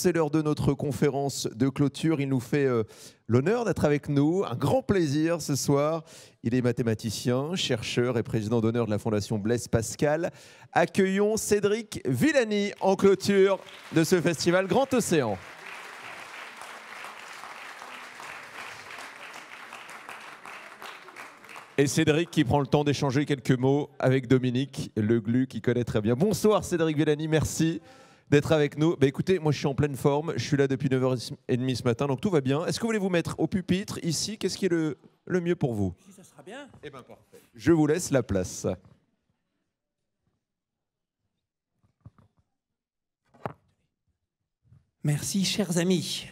c'est l'heure de notre conférence de clôture. Il nous fait l'honneur d'être avec nous. Un grand plaisir ce soir. Il est mathématicien, chercheur et président d'honneur de la Fondation Blaise Pascal. Accueillons Cédric Villani en clôture de ce festival Grand Océan. Et Cédric qui prend le temps d'échanger quelques mots avec Dominique Leglu qui connaît très bien. Bonsoir Cédric Villani, merci d'être avec nous. Bah écoutez, moi je suis en pleine forme, je suis là depuis 9h30 ce matin, donc tout va bien. Est-ce que vous voulez vous mettre au pupitre ici? Qu'est-ce qui est le mieux pour vous? Si ça sera bien. Eh bien parfait. Je vous laisse la place. Merci chers amis.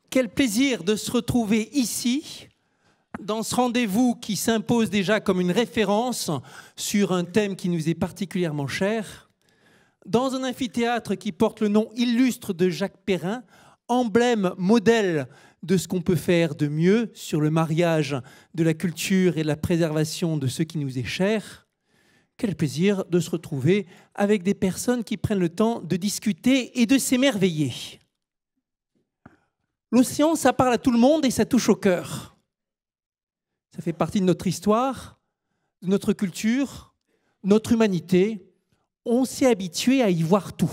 Quel plaisir de se retrouver ici, dans ce rendez-vous qui s'impose déjà comme une référence sur un thème qui nous est particulièrement cher, dans un amphithéâtre qui porte le nom illustre de Jacques Perrin, emblème, modèle de ce qu'on peut faire de mieux sur le mariage de la culture et de la préservation de ce qui nous est cher. Quel plaisir de se retrouver avec des personnes qui prennent le temps de discuter et de s'émerveiller. L'océan, ça parle à tout le monde et ça touche au cœur. Ça fait partie de notre histoire, de notre culture, notre humanité. On s'est habitué à y voir tout.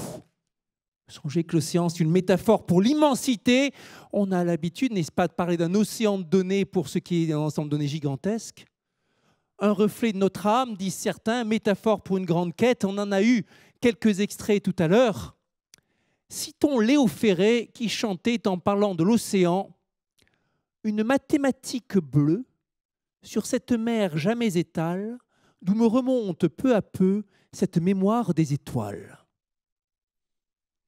Songez que l'océan, c'est une métaphore pour l'immensité. On a l'habitude, n'est-ce pas, de parler d'un océan de données pour ce qui est un ensemble de données gigantesque. Un reflet de notre âme, disent certains, métaphore pour une grande quête. On en a eu quelques extraits tout à l'heure. Citons Léo Ferré qui chantait en parlant de l'océan « Une mathématique bleue sur cette mer jamais étale, d'où me remonte peu à peu cette mémoire des étoiles. »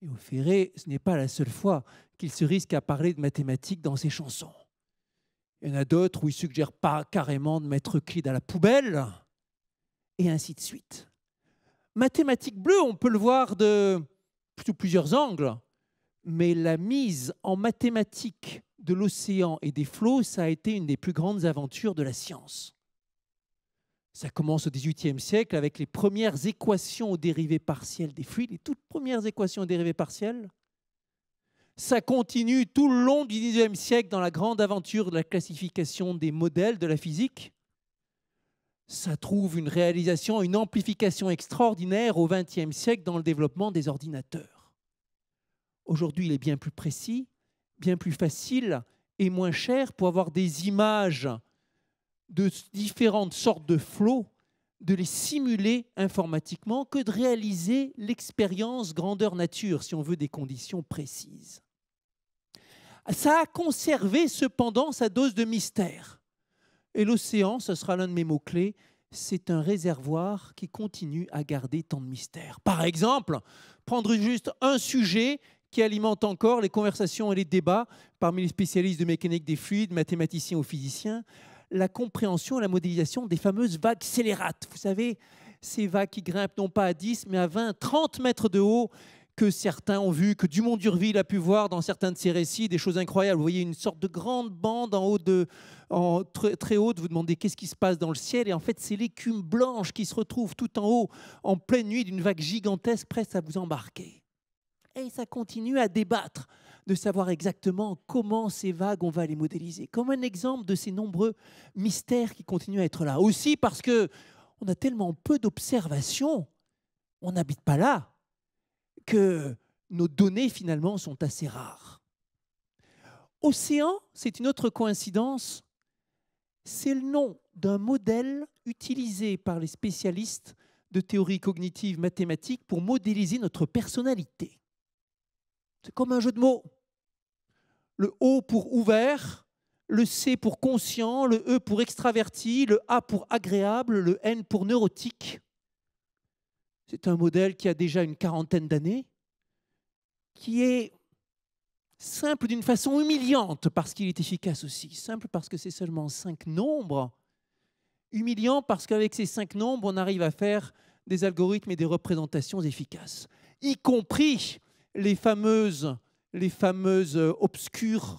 Léo Ferré, ce n'est pas la seule fois qu'il se risque à parler de mathématiques dans ses chansons. Il y en a d'autres où il ne suggère pas carrément de mettre Euclide à la poubelle, et ainsi de suite. Mathématiques bleues, on peut le voir de sous plusieurs angles, mais la mise en mathématiques de l'océan et des flots, ça a été une des plus grandes aventures de la science. Ça commence au XVIIIe siècle avec les premières équations aux dérivées partielles des fluides, les toutes premières équations aux dérivées partielles. Ça continue tout le long du XIXe siècle dans la grande aventure de la classification des modèles de la physique. Ça trouve une réalisation, une amplification extraordinaire au XXe siècle dans le développement des ordinateurs. Aujourd'hui, il est bien plus précis, bien plus facile et moins cher pour avoir des images de différentes sortes de flots, de les simuler informatiquement que de réaliser l'expérience grandeur nature, si on veut des conditions précises. Ça a conservé cependant sa dose de mystère. Et l'océan, ce sera l'un de mes mots-clés, c'est un réservoir qui continue à garder tant de mystère. Par exemple, prendre juste un sujet qui alimente encore les conversations et les débats parmi les spécialistes de mécanique des fluides, mathématiciens ou physiciens, la compréhension et la modélisation des fameuses vagues scélérates. Vous savez, ces vagues qui grimpent non pas à 10, mais à 20, 30 mètres de haut, que certains ont vu, que Dumont-d'Urville a pu voir dans certains de ses récits, des choses incroyables. Vous voyez une sorte de grande bande très haute, vous demandez qu'est-ce qui se passe dans le ciel, et en fait c'est l'écume blanche qui se retrouve tout en haut, en pleine nuit, d'une vague gigantesque prête à vous embarquer. Et ça continue à débattre de savoir exactement comment ces vagues, on va les modéliser. Comme un exemple de ces nombreux mystères qui continuent à être là. Aussi parce qu'on a tellement peu d'observations, on n'habite pas là, que nos données finalement sont assez rares. Océan, c'est une autre coïncidence, c'est le nom d'un modèle utilisé par les spécialistes de théorie cognitive mathématique pour modéliser notre personnalité. C'est comme un jeu de mots. Le O pour ouvert, le C pour conscient, le E pour extraverti, le A pour agréable, le N pour neurotique. C'est un modèle qui a déjà une quarantaine d'années, qui est simple d'une façon humiliante parce qu'il est efficace aussi. Simple parce que c'est seulement 5 nombres. Humiliant parce qu'avec ces 5 nombres, on arrive à faire des algorithmes et des représentations efficaces, y compris les fameuses obscures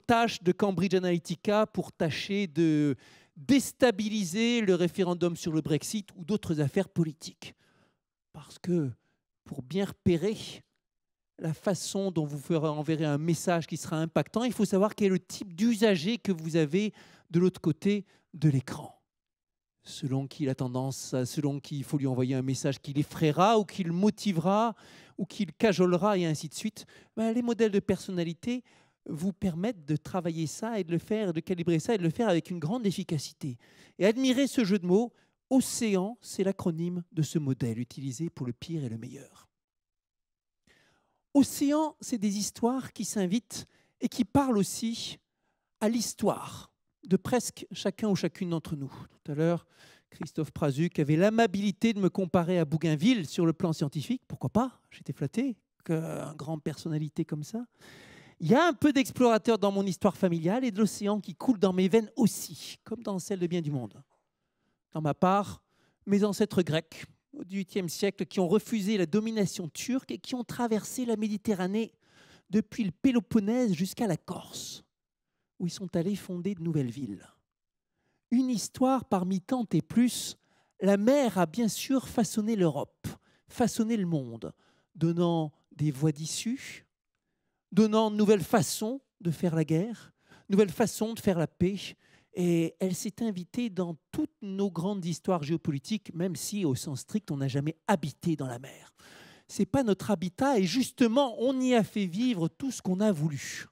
tâches de Cambridge Analytica pour tâcher de déstabiliser le référendum sur le Brexit ou d'autres affaires politiques. Parce que pour bien repérer la façon dont vous enverrez un message qui sera impactant. Il faut savoir quel est le type d'usager que vous avez de l'autre côté de l'écran. Selon qui il a tendance, selon qui il faut lui envoyer un message qui l'effraiera ou qui le motivera ou qui le cajolera et ainsi de suite. Les modèles de personnalité vous permettent de travailler ça et de le faire, de calibrer ça et de le faire avec une grande efficacité. Et admirez ce jeu de mots. Océan, c'est l'acronyme de ce modèle utilisé pour le pire et le meilleur. Océan, c'est des histoires qui s'invitent et qui parlent aussi à l'histoire de presque chacun ou chacune d'entre nous. Tout à l'heure, Christophe Prazuc avait l'amabilité de me comparer à Bougainville sur le plan scientifique. Pourquoi pas? J'étais flatté qu'une grande personnalité comme ça. Il y a un peu d'explorateur dans mon histoire familiale et de l'océan qui coule dans mes veines aussi, comme dans celle de bien du monde. Dans ma part, mes ancêtres grecs, au XVIIIe siècle, qui ont refusé la domination turque et qui ont traversé la Méditerranée depuis le Péloponnèse jusqu'à la Corse, où ils sont allés fonder de nouvelles villes. Une histoire parmi tant et plus, la mer a bien sûr façonné l'Europe, façonné le monde, donnant des voies d'issue, donnant de nouvelles façons de faire la guerre, nouvelles façons de faire la paix. Et elle s'est invitée dans toutes nos grandes histoires géopolitiques, même si, au sens strict, on n'a jamais habité dans la mer. Ce n'est pas notre habitat et justement, on y a fait vivre tout ce qu'on a voulu.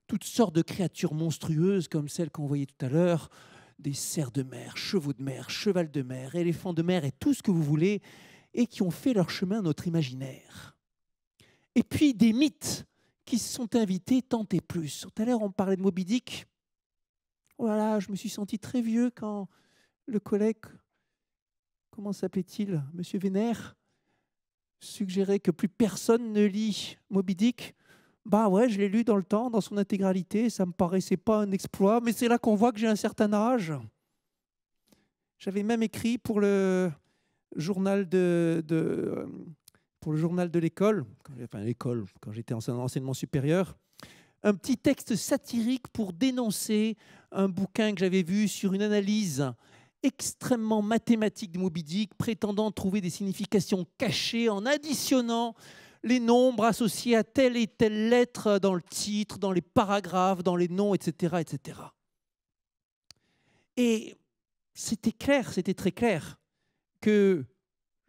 Toutes sortes de créatures monstrueuses comme celles qu'on voyait tout à l'heure, des cerfs de mer, chevaux de mer, cheval de mer, éléphants de mer et tout ce que vous voulez, et qui ont fait leur chemin à notre imaginaire. Et puis des mythes qui se sont invités tant et plus. Tout à l'heure, on parlait de Moby Dick. Voilà, je me suis senti très vieux quand le collègue, comment s'appelait-il, Monsieur Vénère, suggérait que plus personne ne lit Moby Dick. Ouais, je l'ai lu dans le temps, dans son intégralité, ça ne me paraissait pas un exploit, mais c'est là qu'on voit que j'ai un certain âge. J'avais même écrit pour le journal pour le journal de l'école, quand j'étais en enseignement supérieur, un petit texte satirique pour dénoncer un bouquin que j'avais vu sur une analyse extrêmement mathématique de Moby Dick, prétendant trouver des significations cachées en additionnant les nombres associés à telle et telle lettre dans le titre, dans les paragraphes, dans les noms, etc., etc. Et c'était clair, c'était très clair que,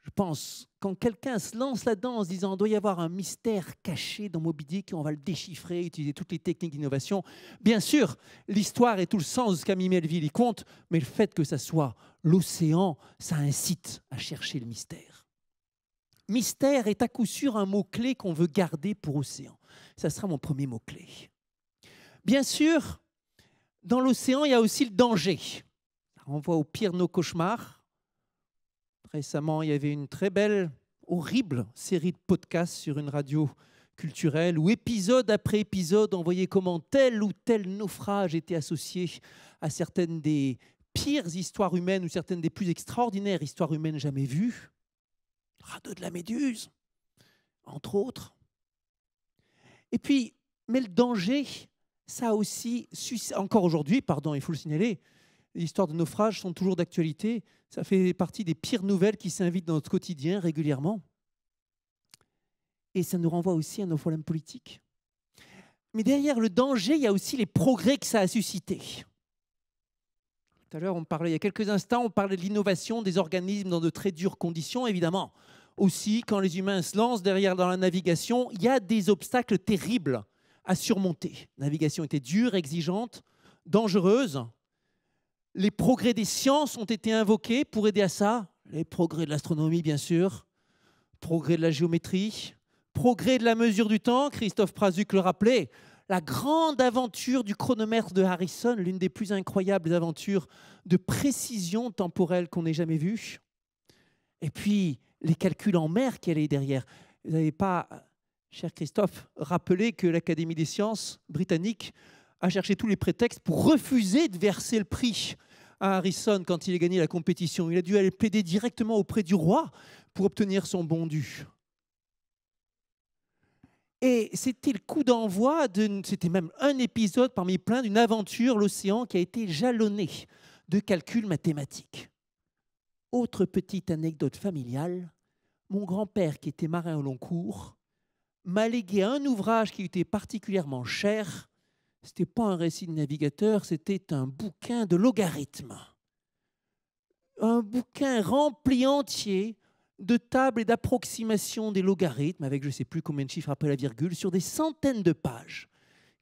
je pense, quand quelqu'un se lance là-dedans en se disant « il doit y avoir un mystère caché dans Moby Dick, on va le déchiffrer, utiliser toutes les techniques d'innovation », bien sûr, l'histoire et tout le sens de ce qu'a mis Melville y compte, mais le fait que ça soit l'océan, ça incite à chercher le mystère. Mystère est à coup sûr un mot-clé qu'on veut garder pour océan. Ça sera mon premier mot-clé. Bien sûr, dans l'océan, il y a aussi le danger. On voit au pire nos cauchemars. Récemment, il y avait une très belle, horrible série de podcasts sur une radio culturelle où épisode après épisode, on voyait comment tel ou tel naufrage était associé à certaines des pires histoires humaines ou certaines des plus extraordinaires histoires humaines jamais vues. Radeau de la Méduse, entre autres. Et puis, mais le danger, ça aussi, encore aujourd'hui, pardon, il faut le signaler, les histoires de naufrage sont toujours d'actualité. Ça fait partie des pires nouvelles qui s'invitent dans notre quotidien régulièrement. Et ça nous renvoie aussi à nos problèmes politiques. Mais derrière le danger, il y a aussi les progrès que ça a suscité. Tout à l'heure, il y a quelques instants, on parlait de l'innovation des organismes dans de très dures conditions, évidemment. Aussi, quand les humains se lancent derrière dans la navigation, il y a des obstacles terribles à surmonter. La navigation était dure, exigeante, dangereuse. Les progrès des sciences ont été invoqués pour aider à ça. Les progrès de l'astronomie, bien sûr, progrès de la géométrie, progrès de la mesure du temps, Christophe Prazuc le rappelait, la grande aventure du chronomètre de Harrison, l'une des plus incroyables aventures de précision temporelle qu'on ait jamais vues. Et puis, les calculs en mer qui allaient derrière. Vous n'avez pas, cher Christophe, rappelé que l'Académie des sciences britannique a cherché tous les prétextes pour refuser de verser le prix à Harrison quand il a gagné la compétition. Il a dû aller plaider directement auprès du roi pour obtenir son bon dû. Et c'était le coup d'envoi, c'était même un épisode parmi plein d'une aventure, l'océan, qui a été jalonné de calculs mathématiques. Autre petite anecdote familiale, mon grand-père, qui était marin au long cours, m'a légué un ouvrage qui était particulièrement cher. Ce n'était pas un récit de navigateur, c'était un bouquin de logarithmes. Un bouquin rempli entier de tables et d'approximations des logarithmes, avec je ne sais plus combien de chiffres après la virgule, sur des centaines de pages,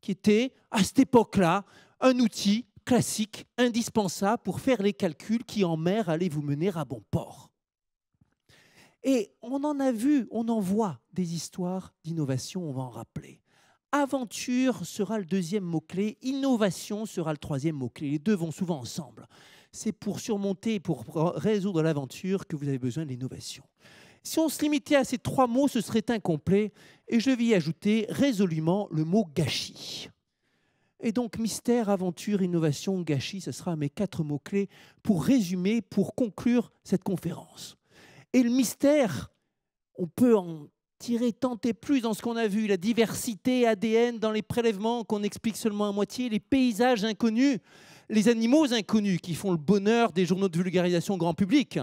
qui était, à cette époque-là, un outil classique, indispensable pour faire les calculs qui en mer allaient vous mener à bon port. Et on en a vu, on en voit des histoires d'innovation, on va en rappeler. Aventure sera le deuxième mot-clé, innovation sera le troisième mot-clé. Les deux vont souvent ensemble. C'est pour surmonter, pour résoudre l'aventure que vous avez besoin de l'innovation. Si on se limitait à ces trois mots, ce serait incomplet. Et je vais y ajouter résolument le mot gâchis. Et donc, mystère, aventure, innovation, gâchis, ce sera mes quatre mots-clés pour résumer, pour conclure cette conférence. Et le mystère, on peut en tirer tant et plus dans ce qu'on a vu, la diversité ADN dans les prélèvements qu'on explique seulement à moitié, les paysages inconnus, les animaux inconnus qui font le bonheur des journaux de vulgarisation grand public.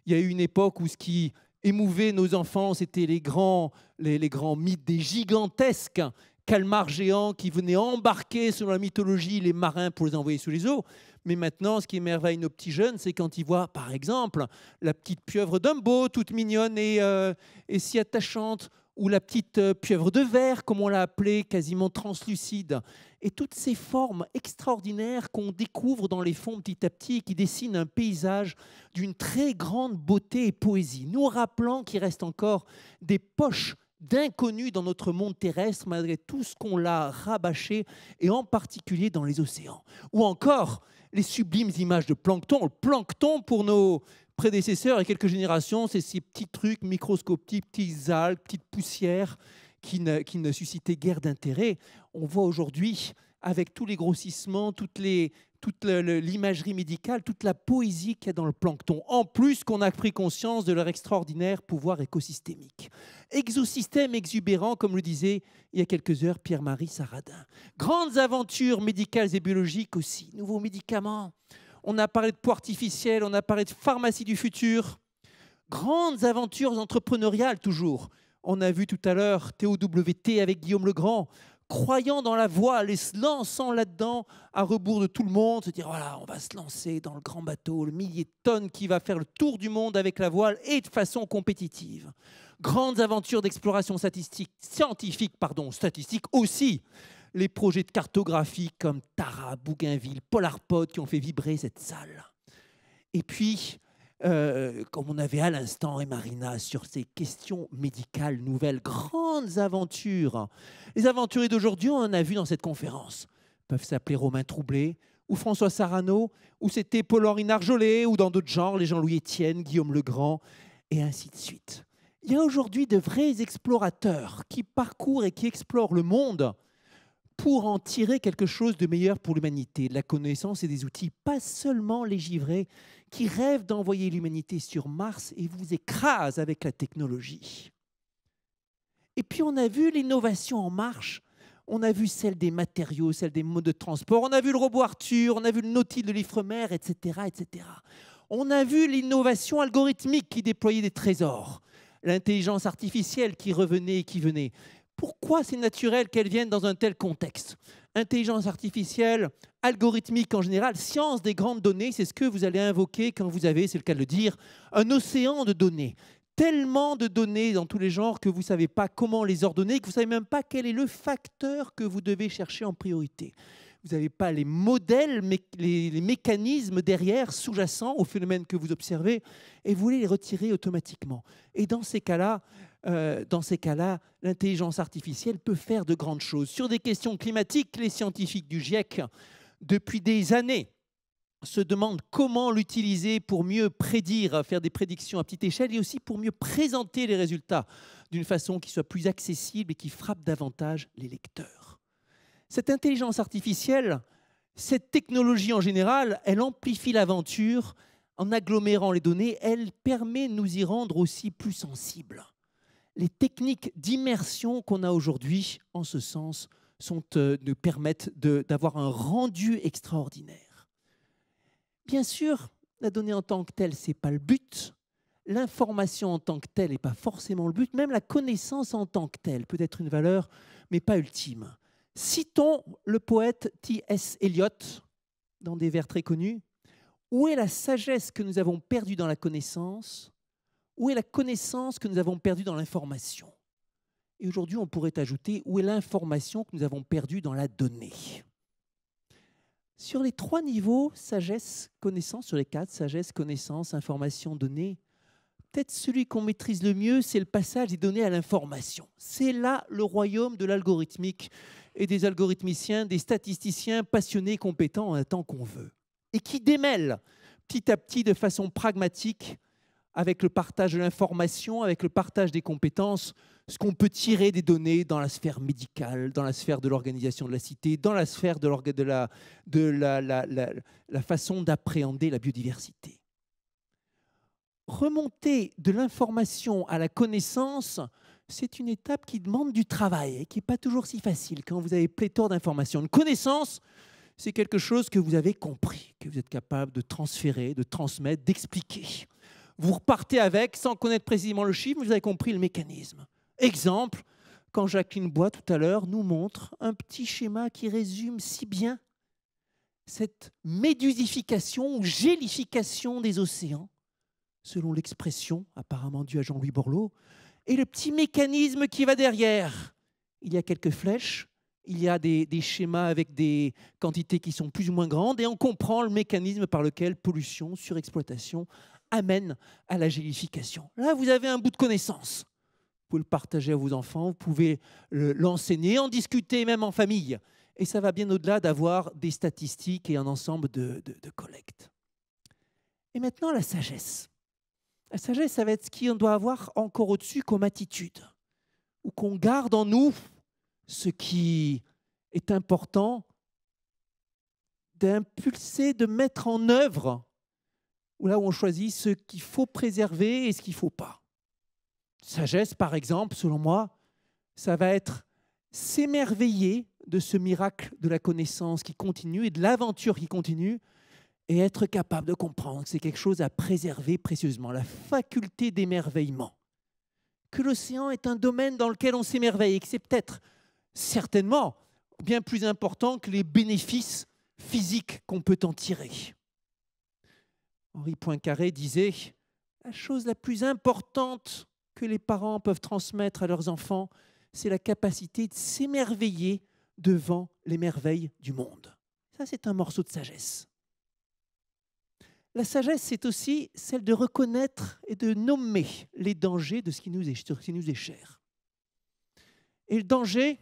Il y a eu une époque où ce qui émouvait nos enfants, c'était les grands mythes des gigantesques calmars géants qui venaient embarquer, selon la mythologie, les marins pour les envoyer sous les eaux. Mais maintenant, ce qui émerveille nos petits jeunes, c'est quand ils voient, par exemple, la petite pieuvre Dumbo, toute mignonne et si attachante, ou la petite pieuvre de verre, comme on l'a appelée, quasiment translucide. Et toutes ces formes extraordinaires qu'on découvre dans les fonds petit à petit et qui dessinent un paysage d'une très grande beauté et poésie, nous rappelant qu'il reste encore des poches d'inconnus dans notre monde terrestre, malgré tout ce qu'on l'a rabâché, et en particulier dans les océans. Ou encore, les sublimes images de plancton. Le plancton, pour nos prédécesseurs et quelques générations, c'est ces petits trucs microscopiques, petits algues, petites poussières qui ne suscitaient guère d'intérêt. On voit aujourd'hui, avec tous les grossissements, toute l'imagerie médicale, toute la poésie qu'il y a dans le plancton. En plus qu'on a pris conscience de leur extraordinaire pouvoir écosystémique. Exosystème exubérant, comme le disait il y a quelques heures Pierre-Marie Saradin. Grandes aventures médicales et biologiques aussi. Nouveaux médicaments. On a parlé de poids artificiels, on a parlé de pharmacie du futur. Grandes aventures entrepreneuriales toujours. On a vu tout à l'heure TOWT avec Guillaume Legrand, croyant dans la voile et se lançant là-dedans à rebours de tout le monde, se dire voilà, on va se lancer dans le grand bateau, le millier de tonnes qui va faire le tour du monde avec la voile et de façon compétitive. Grandes aventures d'exploration scientifique aussi. Les projets de cartographie comme Tara, Bougainville, Polarpod qui ont fait vibrer cette salle. Et puis, comme on avait à l'instant et Marina sur ces questions médicales nouvelles, grandes aventures. Les aventuriers d'aujourd'hui, on en a vu dans cette conférence, peuvent s'appeler Romain Troublé ou François Sarano, ou c'était Paul-Henri Narjolet, ou dans d'autres genres, les Jean-Louis Etienne, Guillaume Legrand, et ainsi de suite. Il y a aujourd'hui de vrais explorateurs qui parcourent et qui explorent le monde pour en tirer quelque chose de meilleur pour l'humanité, de la connaissance et des outils, pas seulement les givrés qui rêvent d'envoyer l'humanité sur Mars et vous écrasent avec la technologie. Et puis on a vu l'innovation en marche, on a vu celle des matériaux, celle des modes de transport, on a vu le robot Arthur, on a vu le Nautilus de l'Ifremer, etc., etc. On a vu l'innovation algorithmique qui déployait des trésors, l'intelligence artificielle qui revenait et qui venait. Pourquoi c'est naturel qu'elle vienne dans un tel contexte? Intelligence artificielle, algorithmique en général, science des grandes données, c'est ce que vous allez invoquer quand vous avez, c'est le cas de le dire, un océan de données. Tellement de données dans tous les genres que vous ne savez pas comment les ordonner, que vous ne savez même pas quel est le facteur que vous devez chercher en priorité. Vous n'avez pas les modèles, les mécanismes derrière, sous-jacents au phénomène que vous observez, et vous voulez les retirer automatiquement. Et dans ces cas-là, l'intelligence artificielle peut faire de grandes choses. Sur des questions climatiques, les scientifiques du GIEC, depuis des années, se demandent comment l'utiliser pour mieux prédire, faire des prédictions à petite échelle et aussi pour mieux présenter les résultats d'une façon qui soit plus accessible et qui frappe davantage les lecteurs. Cette intelligence artificielle, cette technologie en général, elle amplifie l'aventure en agglomérant les données, elle permet de nous y rendre aussi plus sensibles. Les techniques d'immersion qu'on a aujourd'hui, en ce sens, nous permettent d'avoir un rendu extraordinaire. Bien sûr, la donnée en tant que telle, ce n'est pas le but. l'information en tant que telle n'est pas forcément le but, même la connaissance en tant que telle peut être une valeur, mais pas ultime. Citons le poète T.S. Eliot dans des vers très connus. Où est la sagesse que nous avons perdue dans la connaissance? Où est la connaissance que nous avons perdue dans l'information? Et aujourd'hui, on pourrait ajouter, où est l'information que nous avons perdue dans la donnée? Sur les 3 niveaux, sagesse, connaissance, sur les 4, sagesse, connaissance, information, donnée, peut-être celui qu'on maîtrise le mieux, c'est le passage des données à l'information. C'est là le royaume de l'algorithmique et des algorithmiciens, des statisticiens passionnés, compétents, en temps qu'on veut. Et qui démêlent petit à petit de façon pragmatique, avec le partage de l'information, avec le partage des compétences, ce qu'on peut tirer des données dans la sphère médicale, dans la sphère de l'organisation de la cité, dans la sphère de la façon d'appréhender la biodiversité. Remonter de l'information à la connaissance, c'est une étape qui demande du travail et qui n'est pas toujours si facile quand vous avez pléthore d'informations. Une connaissance, c'est quelque chose que vous avez compris, que vous êtes capable de transférer, de transmettre, d'expliquer. Vous repartez avec, sans connaître précisément le chiffre, mais vous avez compris le mécanisme. Exemple, quand Jacqueline Bois, tout à l'heure, nous montre un petit schéma qui résume si bien cette médusification ou gélification des océans, selon l'expression apparemment due à Jean-Louis Borloo, et le petit mécanisme qui va derrière. Il y a quelques flèches, il y a des schémas avec des quantités qui sont plus ou moins grandes, et on comprend le mécanisme par lequel pollution, surexploitation amène à la gélification. Là, vous avez un bout de connaissance. Vous pouvez le partager à vos enfants, vous pouvez l'enseigner, en discuter même en famille. Et ça va bien au-delà d'avoir des statistiques et un ensemble de collectes. Et maintenant, la sagesse. La sagesse, ça va être ce qu'on doit avoir encore au-dessus comme attitude, ou qu'on garde en nous ce qui est important d'impulser, de mettre en œuvre, ou là où on choisit ce qu'il faut préserver et ce qu'il ne faut pas. Sagesse, par exemple, selon moi, ça va être s'émerveiller de ce miracle de la connaissance qui continue et de l'aventure qui continue, et être capable de comprendre que c'est quelque chose à préserver précieusement, la faculté d'émerveillement. Que l'océan est un domaine dans lequel on s'émerveille et que c'est peut-être, certainement, bien plus important que les bénéfices physiques qu'on peut en tirer. Henri Poincaré disait « La chose la plus importante que les parents peuvent transmettre à leurs enfants, c'est la capacité de s'émerveiller devant les merveilles du monde. » Ça, c'est un morceau de sagesse. La sagesse, c'est aussi celle de reconnaître et de nommer les dangers de ce qui nous est cher. Et le danger,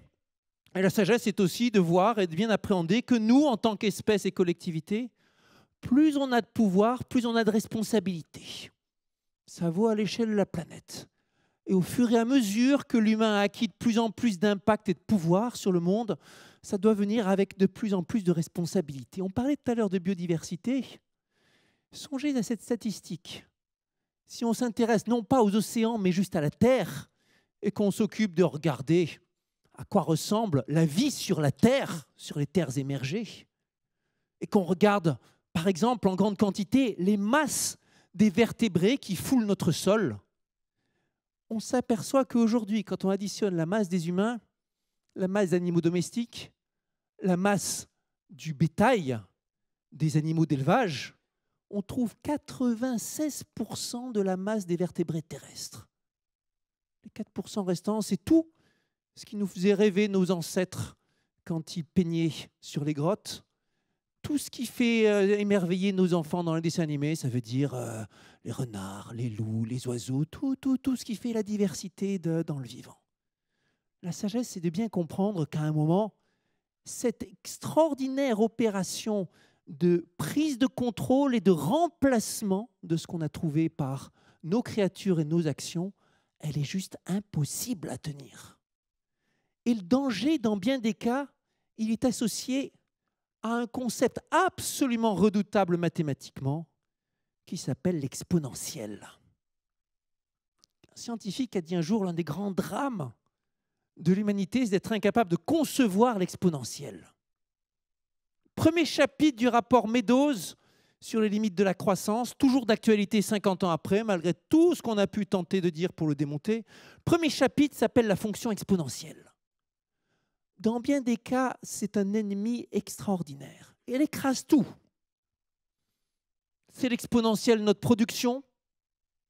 et la sagesse, c'est aussi de voir et de bien appréhender que nous, en tant qu'espèce et collectivité, plus on a de pouvoir, plus on a de responsabilité. Ça vaut à l'échelle de la planète. Et au fur et à mesure que l'humain a acquis de plus en plus d'impact et de pouvoir sur le monde, ça doit venir avec de plus en plus de responsabilités. On parlait tout à l'heure de biodiversité. Songez à cette statistique. Si on s'intéresse non pas aux océans, mais juste à la Terre, et qu'on s'occupe de regarder à quoi ressemble la vie sur la Terre, sur les terres émergées, et qu'on regarde, par exemple, en grande quantité, les masses des vertébrés qui foulent notre sol, on s'aperçoit qu'aujourd'hui, quand on additionne la masse des humains, la masse des animaux domestiques, la masse du bétail, des animaux d'élevage, on trouve 96% de la masse des vertébrés terrestres. Les 4% restants, c'est tout ce qui nous faisait rêver nos ancêtres quand ils peignaient sur les grottes. Tout ce qui fait émerveiller nos enfants dans les dessins animés, ça veut dire les renards, les loups, les oiseaux, tout ce qui fait la diversité dans le vivant. La sagesse, c'est de bien comprendre qu'à un moment, cette extraordinaire opération de prise de contrôle et de remplacement de ce qu'on a trouvé par nos créatures et nos actions, elle est juste impossible à tenir. Et le danger, dans bien des cas, il est associé à un concept absolument redoutable mathématiquement qui s'appelle l'exponentiel. Un scientifique a dit un jour l'un des grands drames de l'humanité, c'est d'être incapable de concevoir l'exponentiel. Premier chapitre du rapport Meadows, sur les limites de la croissance, toujours d'actualité 50 ans après, malgré tout ce qu'on a pu tenter de dire pour le démonter. Le premier chapitre s'appelle la fonction exponentielle. Dans bien des cas, c'est un ennemi extraordinaire. Et elle écrase tout. C'est l'exponentielle de notre production.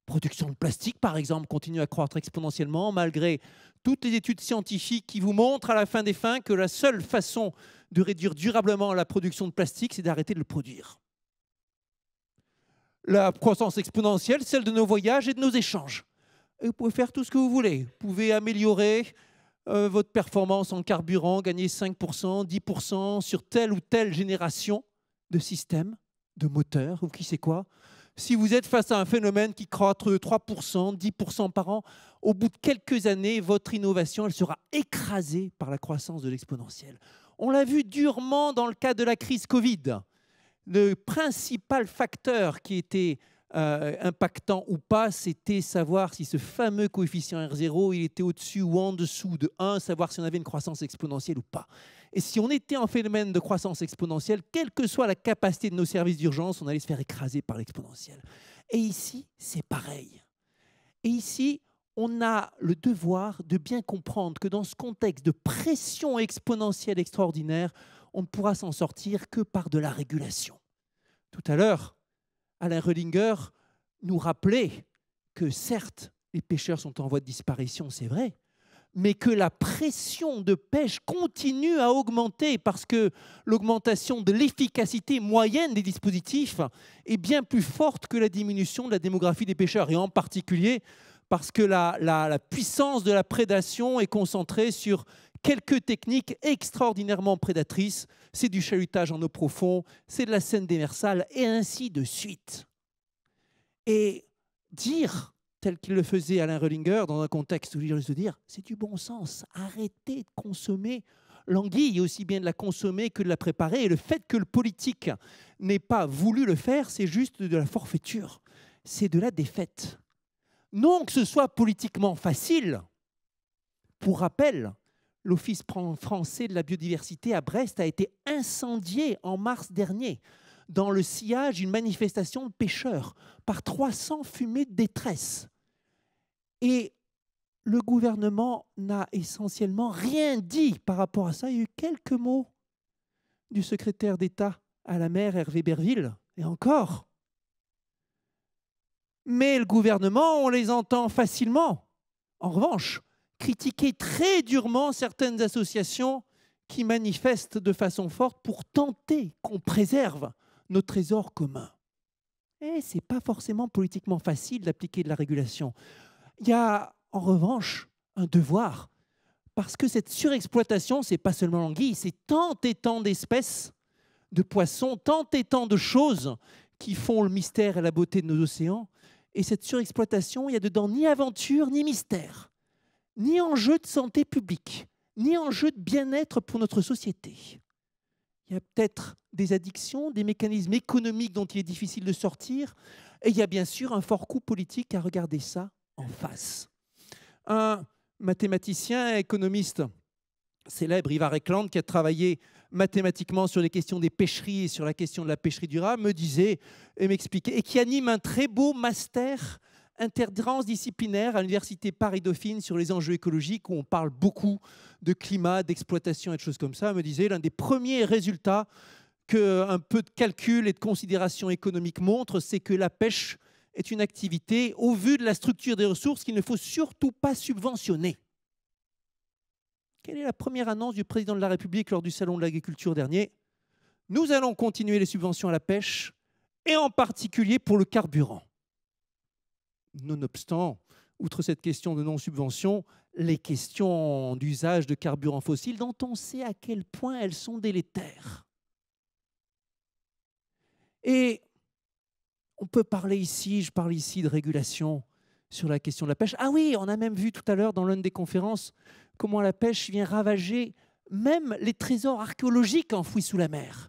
Production de plastique, par exemple, continue à croître exponentiellement, malgré toutes les études scientifiques qui vous montrent à la fin des fins que la seule façon de réduire durablement la production de plastique, c'est d'arrêter de le produire. La croissance exponentielle, celle de nos voyages et de nos échanges. Et vous pouvez faire tout ce que vous voulez. Vous pouvez améliorer votre performance en carburant, gagner 5%, 10% sur telle ou telle génération de systèmes, de moteurs, ou qui sait quoi. Si vous êtes face à un phénomène qui croît de 3%, 10% par an, au bout de quelques années, votre innovation elle sera écrasée par la croissance de l'exponentielle. On l'a vu durement dans le cas de la crise Covid. Le principal facteur qui était impactant ou pas, c'était savoir si ce fameux coefficient R0 il était au-dessus ou en dessous de 1, savoir si on avait une croissance exponentielle ou pas. Et si on était en phénomène de croissance exponentielle, quelle que soit la capacité de nos services d'urgence, on allait se faire écraser par l'exponentielle. Et ici, c'est pareil. Et ici, on a le devoir de bien comprendre que dans ce contexte de pression exponentielle extraordinaire, on ne pourra s'en sortir que par de la régulation. Tout à l'heure, Alain Röllinger nous rappelait que certes, les pêcheurs sont en voie de disparition, c'est vrai, mais que la pression de pêche continue à augmenter parce que l'augmentation de l'efficacité moyenne des dispositifs est bien plus forte que la diminution de la démographie des pêcheurs, et en particulier parce que la puissance de la prédation est concentrée sur quelques techniques extraordinairement prédatrices. C'est du chalutage en eau profonde, c'est de la seine démersale, et ainsi de suite. Et dire, tel qu'il le faisait Alain Röllinger, dans un contexte où il risque de dire, c'est du bon sens, arrêtez de consommer l'anguille, aussi bien de la consommer que de la préparer. Et le fait que le politique n'ait pas voulu le faire, c'est juste de la forfaiture, c'est de la défaite. Non que ce soit politiquement facile. Pour rappel, l'Office français de la biodiversité à Brest a été incendié en mars dernier dans le sillage d'une manifestation de pêcheurs par 300 fumées de détresse. Et le gouvernement n'a essentiellement rien dit par rapport à ça. Il y a eu quelques mots du secrétaire d'État à la mer, Hervé Berville, et encore. Mais le gouvernement, on les entend facilement. En revanche, critiquer très durement certaines associations qui manifestent de façon forte pour tenter qu'on préserve nos trésors communs. Et ce n'est pas forcément politiquement facile d'appliquer de la régulation. Il y a en revanche un devoir, parce que cette surexploitation, ce n'est pas seulement l'anguille, c'est tant et tant d'espèces, de poissons, tant et tant de choses qui font le mystère et la beauté de nos océans. Et cette surexploitation, il n'y a dedans ni aventure, ni mystère, ni enjeu de santé publique, ni enjeu de bien-être pour notre société. Il y a peut-être des addictions, des mécanismes économiques dont il est difficile de sortir, et il y a bien sûr un fort coût politique à regarder ça en face. Un mathématicien, économiste célèbre, Ivar Ekland, qui a travaillé mathématiquement sur les questions des pêcheries et sur la question de la pêcherie durable, me disait et m'expliquait, et qui anime un très beau master intertransdisciplinaire à l'université Paris-Dauphine sur les enjeux écologiques, où on parle beaucoup de climat, d'exploitation et de choses comme ça, me disait l'un des premiers résultats qu'un peu de calcul et de considération économique montre, c'est que la pêche est une activité, au vu de la structure des ressources, qu'il ne faut surtout pas subventionner. Quelle est la première annonce du président de la République lors du Salon de l'agriculture dernier? Nous allons continuer les subventions à la pêche, et en particulier pour le carburant. Nonobstant, outre cette question de non-subvention, les questions d'usage de carburants fossiles, dont on sait à quel point elles sont délétères. Et on peut parler ici, je parle ici de régulation sur la question de la pêche. Ah oui, on a même vu tout à l'heure dans l'une des conférences comment la pêche vient ravager même les trésors archéologiques enfouis sous la mer.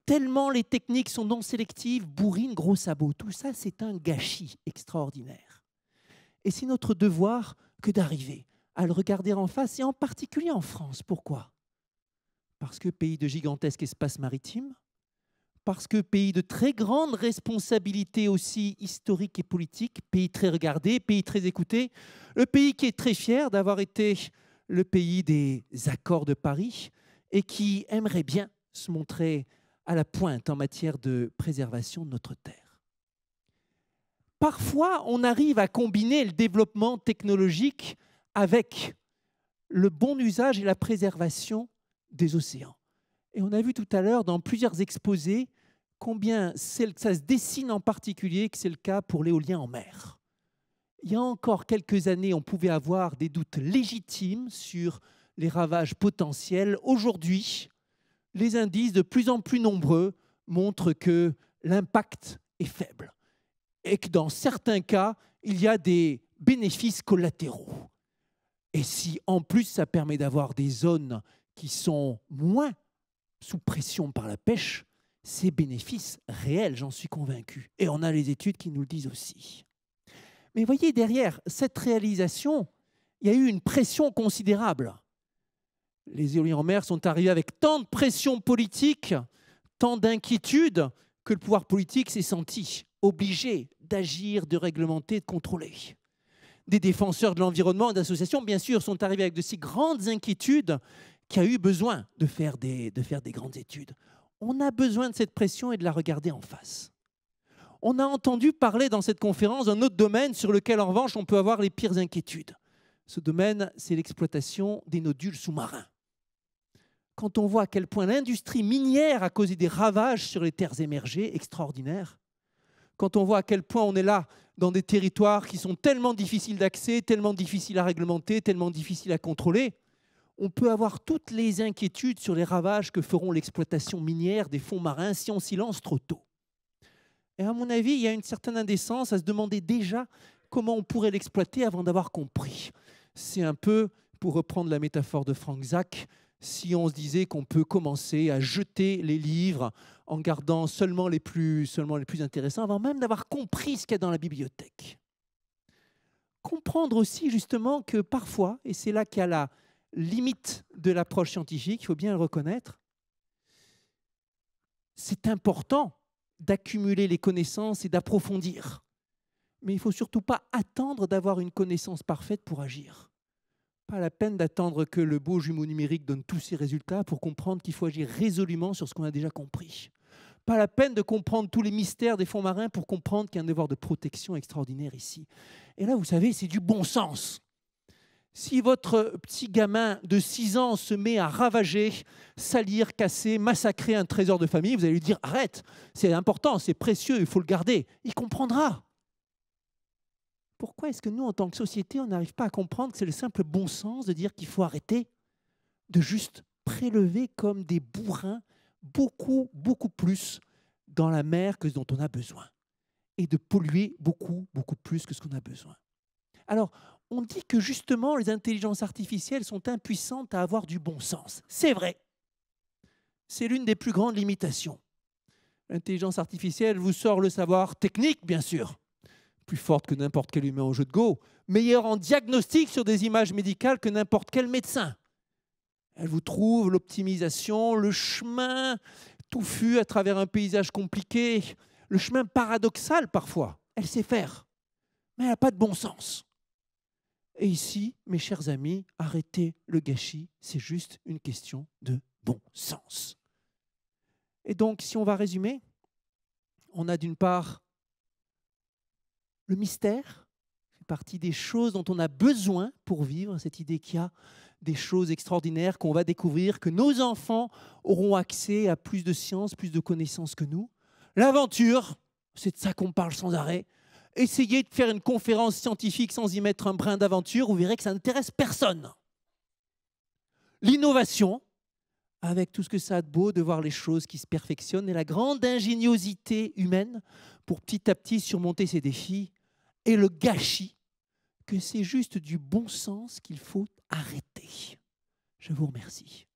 Tellement les techniques sont non sélectives, bourrines, gros sabots. Tout ça, c'est un gâchis extraordinaire. Et c'est notre devoir que d'arriver à le regarder en face, et en particulier en France. Pourquoi? Parce que pays de gigantesques espaces maritimes, parce que pays de très grande responsabilité aussi historique et politique, pays très regardé, pays très écouté, le pays qui est très fier d'avoir été le pays des accords de Paris et qui aimerait bien se montrer à la pointe en matière de préservation de notre terre. Parfois, on arrive à combiner le développement technologique avec le bon usage et la préservation des océans. Et on a vu tout à l'heure dans plusieurs exposés combien ça se dessine en particulier que c'est le cas pour l'éolien en mer. Il y a encore quelques années, on pouvait avoir des doutes légitimes sur les ravages potentiels. Aujourd'hui, les indices de plus en plus nombreux montrent que l'impact est faible et que dans certains cas, il y a des bénéfices collatéraux. Et si en plus ça permet d'avoir des zones qui sont moins sous pression par la pêche, c'est bénéfice réel, j'en suis convaincu. Et on a les études qui nous le disent aussi. Mais voyez, derrière cette réalisation, il y a eu une pression considérable. Les éoliens en mer sont arrivés avec tant de pression politique, tant d'inquiétude, que le pouvoir politique s'est senti obligé d'agir, de réglementer, de contrôler. Des défenseurs de l'environnement et d'associations, bien sûr, sont arrivés avec de si grandes inquiétudes qu'il y a eu besoin de faire des grandes études. On a besoin de cette pression et de la regarder en face. On a entendu parler dans cette conférence d'un autre domaine sur lequel, en revanche, on peut avoir les pires inquiétudes. Ce domaine, c'est l'exploitation des nodules sous-marins. Quand on voit à quel point l'industrie minière a causé des ravages sur les terres émergées extraordinaires, quand on voit à quel point on est là dans des territoires qui sont tellement difficiles d'accès, tellement difficiles à réglementer, tellement difficiles à contrôler, on peut avoir toutes les inquiétudes sur les ravages que feront l'exploitation minière des fonds marins si on s'y lance trop tôt. Et à mon avis, il y a une certaine indécence à se demander déjà comment on pourrait l'exploiter avant d'avoir compris. C'est un peu, pour reprendre la métaphore de Frank Zach, si on se disait qu'on peut commencer à jeter les livres en gardant seulement les plus intéressants, avant même d'avoir compris ce qu'il y a dans la bibliothèque. Comprendre aussi justement que parfois, et c'est là qu'il y a la limite de l'approche scientifique, il faut bien le reconnaître, c'est important d'accumuler les connaissances et d'approfondir. Mais il ne faut surtout pas attendre d'avoir une connaissance parfaite pour agir. Pas la peine d'attendre que le beau jumeau numérique donne tous ses résultats pour comprendre qu'il faut agir résolument sur ce qu'on a déjà compris. Pas la peine de comprendre tous les mystères des fonds marins pour comprendre qu'il y a un devoir de protection extraordinaire ici. Et là, vous savez, c'est du bon sens. Si votre petit gamin de 6 ans se met à ravager, salir, casser, massacrer un trésor de famille, vous allez lui dire « Arrête, c'est important, c'est précieux, il faut le garder ». Il comprendra. Pourquoi est-ce que nous, en tant que société, on n'arrive pas à comprendre que c'est le simple bon sens de dire qu'il faut arrêter de juste prélever comme des bourrins beaucoup, beaucoup plus dans la mer que ce dont on a besoin et de polluer beaucoup, beaucoup plus que ce qu'on a besoin. Alors, on dit que justement, les intelligences artificielles sont impuissantes à avoir du bon sens. C'est vrai. C'est l'une des plus grandes limitations. L'intelligence artificielle vous sort le savoir technique, bien sûr, plus forte que n'importe quel humain au jeu de Go, meilleure en diagnostic sur des images médicales que n'importe quel médecin. Elle vous trouve l'optimisation, le chemin touffu à travers un paysage compliqué, le chemin paradoxal parfois. Elle sait faire, mais elle n'a pas de bon sens. Et ici, mes chers amis, arrêtez le gâchis, c'est juste une question de bon sens. Et donc, si on va résumer, on a d'une part le mystère, fait partie des choses dont on a besoin pour vivre, cette idée qu'il y a des choses extraordinaires qu'on va découvrir, que nos enfants auront accès à plus de sciences, plus de connaissances que nous. L'aventure, c'est de ça qu'on parle sans arrêt. Essayez de faire une conférence scientifique sans y mettre un brin d'aventure, vous verrez que ça n'intéresse personne. L'innovation, avec tout ce que ça a de beau de voir les choses qui se perfectionnent, et la grande ingéniosité humaine pour petit à petit surmonter ces défis, et le gâchis, que c'est juste du bon sens qu'il faut arrêter. Je vous remercie.